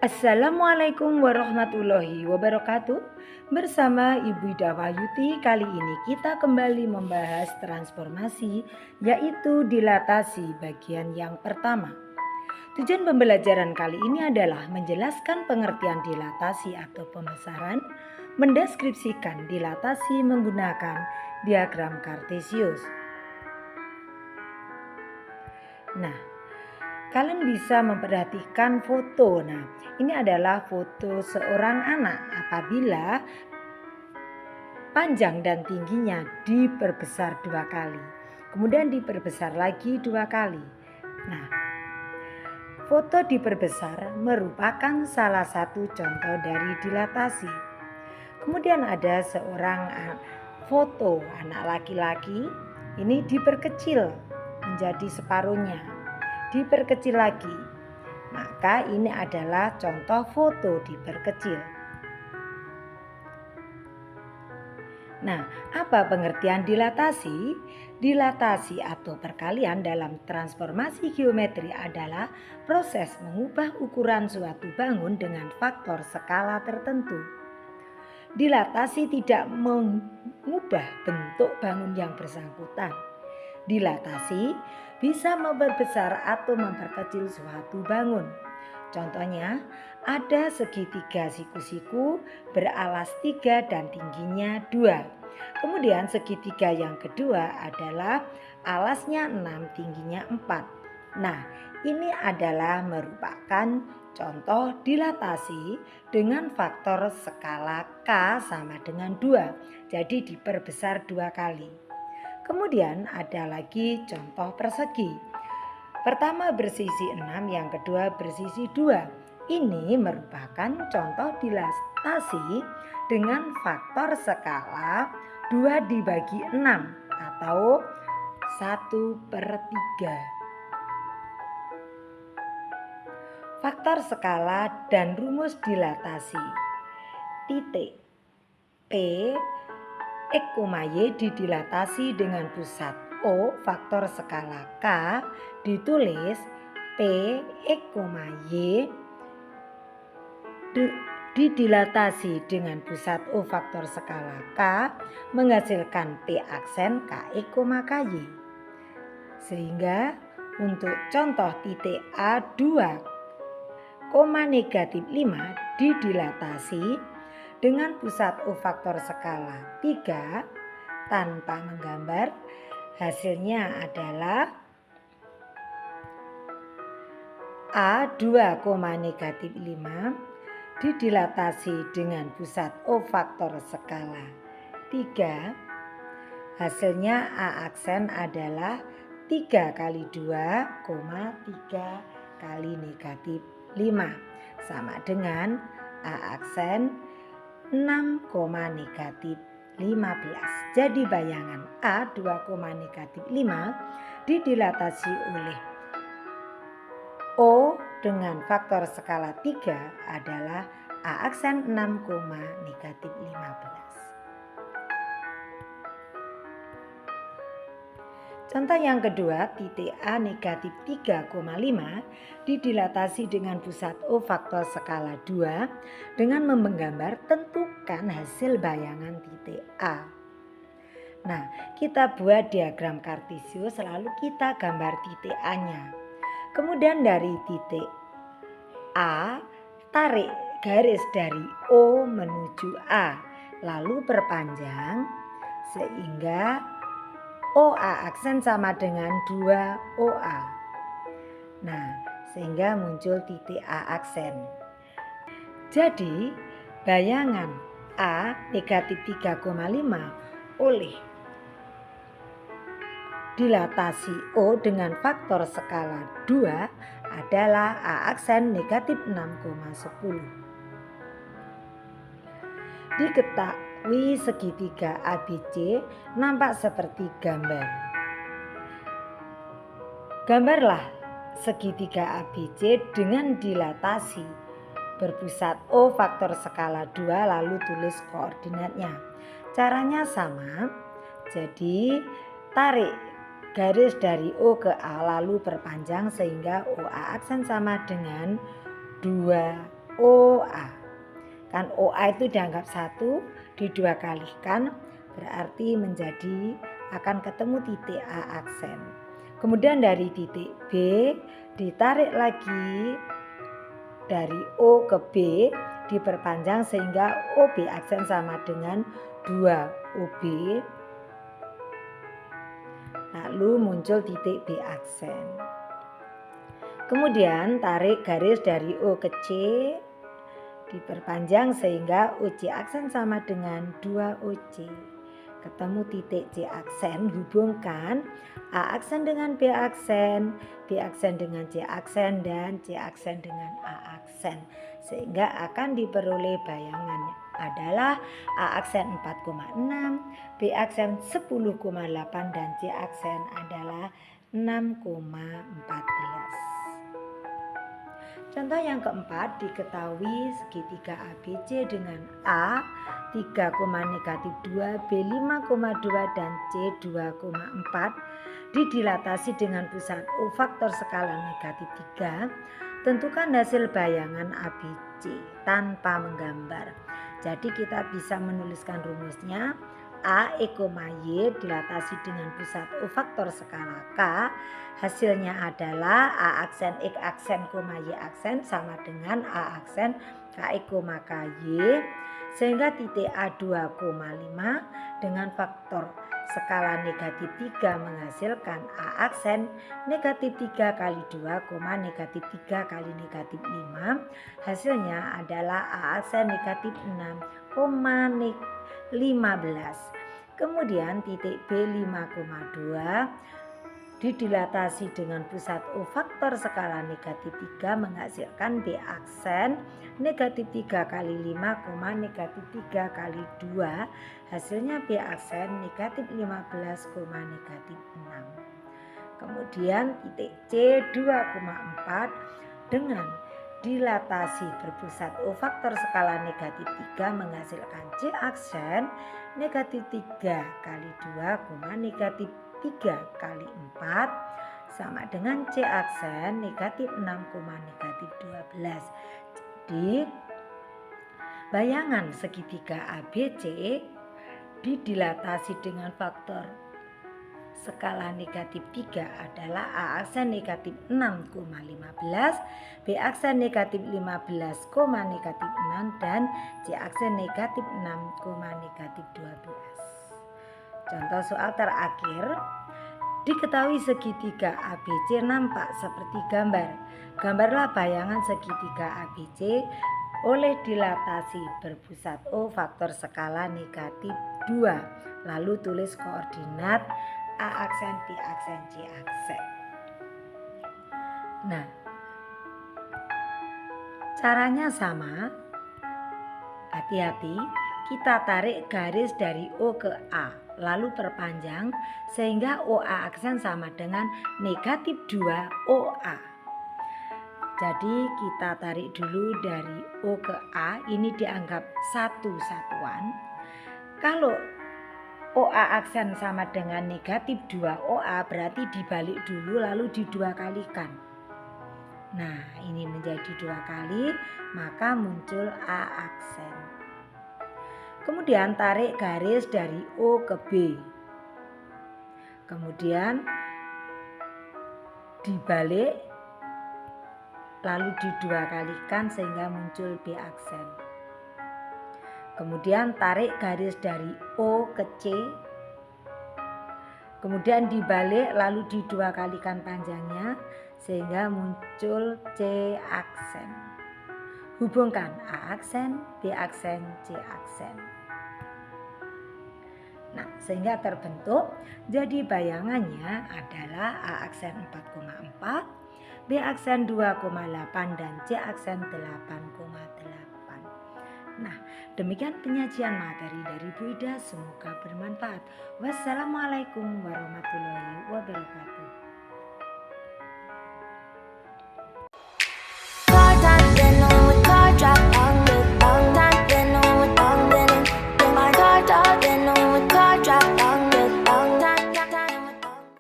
Assalamualaikum warahmatullahi wabarakatuh. Bersama Ibu Ida Wahyuti, kali ini kita kembali membahas transformasi, yaitu dilatasi bagian yang pertama. Tujuan pembelajaran kali ini adalah menjelaskan pengertian dilatasi atau pembesaran, mendeskripsikan dilatasi menggunakan diagram Kartesius. Nah, kalian bisa memperhatikan foto. Nah, ini adalah foto seorang anak apabila panjang dan tingginya diperbesar 2 kali. Kemudian diperbesar lagi 2 kali. Nah, foto diperbesar merupakan salah satu contoh dari dilatasi. Kemudian ada seorang foto anak laki-laki, ini diperkecil menjadi separuhnya, diperkecil lagi. Maka ini adalah contoh foto diperkecil. Nah, apa pengertian dilatasi? Dilatasi atau perkalian dalam transformasi geometri adalah proses mengubah ukuran suatu bangun dengan faktor skala tertentu. Dilatasi tidak mengubah bentuk bangun yang bersangkutan. Dilatasi bisa memperbesar atau memperkecil suatu bangun. Contohnya, ada segitiga siku-siku beralas 3 dan tingginya 2. Kemudian segitiga yang kedua adalah alasnya 6, tingginya 4. Nah, ini adalah merupakan contoh dilatasi dengan faktor skala K sama dengan 2. Jadi diperbesar 2 kali. Kemudian ada lagi contoh persegi. Pertama bersisi 6, yang kedua bersisi 2. Ini merupakan contoh dilatasi dengan faktor skala 2 dibagi 6 atau 1/3. Faktor skala dan rumus dilatasi. Titik P X, Y didilatasi dengan pusat O faktor skala K, ditulis P X, Y didilatasi dengan pusat O faktor skala K menghasilkan P aksen KX, KY. Sehingga untuk contoh titik A 2, -5 didilatasi dengan pusat O faktor skala 3 tanpa menggambar, hasilnya adalah A 2, -5 didilatasi dengan pusat O faktor skala 3. Hasilnya A aksen adalah 3 kali 2, 3 kali -5 sama dengan A aksen 6, -15. Jadi bayangan A 2, -5 didilatasi oleh O dengan faktor skala 3 adalah A aksen 6, -15. Contoh yang kedua, titik A -3,5 didilatasi dengan pusat O faktor skala 2 dengan menggambar tentukan hasil bayangan titik A. Nah, kita buat diagram Kartesius, lalu kita gambar titik A-nya. Kemudian dari titik A, tarik garis dari O menuju A, lalu perpanjang sehingga OA aksen sama dengan 2OA. Nah, sehingga muncul titik A aksen. Jadi, bayangan A -3,5 oleh dilatasi O dengan faktor skala 2 adalah A aksen -6,10. Diketahui segitiga ABC nampak seperti gambar. Gambarlah segitiga ABC dengan dilatasi berpusat O faktor skala 2 lalu tulis koordinatnya. Caranya sama. Jadi tarik garis dari O ke A lalu perpanjang sehingga OA aksen sama dengan 2 OA. Kan OA itu dianggap 1, didua kalikan berarti menjadi akan ketemu titik A aksen. Kemudian dari titik B ditarik lagi dari O ke B diperpanjang sehingga OB aksen sama dengan 2OB. Lalu muncul titik B aksen. Kemudian tarik garis dari O ke C diperpanjang sehingga OC aksen sama dengan 2OC. Ketemu titik C aksen, hubungkan A aksen dengan B aksen dengan C aksen, dan C aksen dengan A aksen. Sehingga akan diperoleh bayangannya adalah A aksen 4,6, B aksen 10,8, dan C aksen adalah 6,14. Contoh yang keempat, diketahui segitiga ABC dengan A 3,-2, B 5,2, dan C 2,4 didilatasi dengan pusat O faktor skala -3. Tentukan hasil bayangan ABC tanpa menggambar. Jadi kita bisa menuliskan rumusnya. A, Y dilatasi dengan pusat O faktor skala K. Hasilnya adalah A aksen X aksen, Y aksen sama dengan A aksen KX, KY. Sehingga titik A 2,5 dengan faktor skala -3 menghasilkan A aksen -3 kali 2, -3 kali -5. Hasilnya adalah A aksen -6,15. Kemudian titik B 5,2 didilatasi dengan pusat O faktor skala -3 menghasilkan B aksen -3 kali 5, -3 kali 2. Hasilnya B aksen -15,6. Kemudian titik C 2,4 dengan dilatasi berpusat O faktor skala -3 menghasilkan C aksen -3 kali 2, -3 kali 4 sama dengan C aksen -6,-12. Jadi bayangan segitiga ABC didilatasi dengan faktor skala -3 adalah A aksen -6,15, B aksen -15,-6, dan C aksen -6,-12. Contoh soal terakhir, diketahui segitiga ABC nampak seperti gambar. Gambarlah bayangan segitiga ABC oleh dilatasi berpusat O faktor skala -2. Lalu tulis koordinat A aksen, B aksen, C aksen. Nah, caranya sama. Hati-hati, kita tarik garis dari O ke A, lalu perpanjang sehingga OA aksen sama dengan -2 OA. Jadi kita tarik dulu dari O ke A, ini dianggap satu satuan. Kalau OA aksen sama dengan -2 OA berarti dibalik dulu lalu didua kalikan. Nah, ini menjadi 2 kali, maka muncul A aksen. Kemudian tarik garis dari O ke B. Kemudian dibalik lalu didua kalikan sehingga muncul B aksen. Kemudian tarik garis dari O ke C. Kemudian dibalik lalu didua kalikan panjangnya sehingga muncul C aksen. Hubungkan A aksen, B aksen, C aksen. Nah, sehingga terbentuk, jadi bayangannya adalah A aksen 4,4, B aksen 2,8, dan C aksen 8,8. Nah, demikian penyajian materi dari Bu Ida, semoga bermanfaat. Wassalamualaikum warahmatullahi wabarakatuh.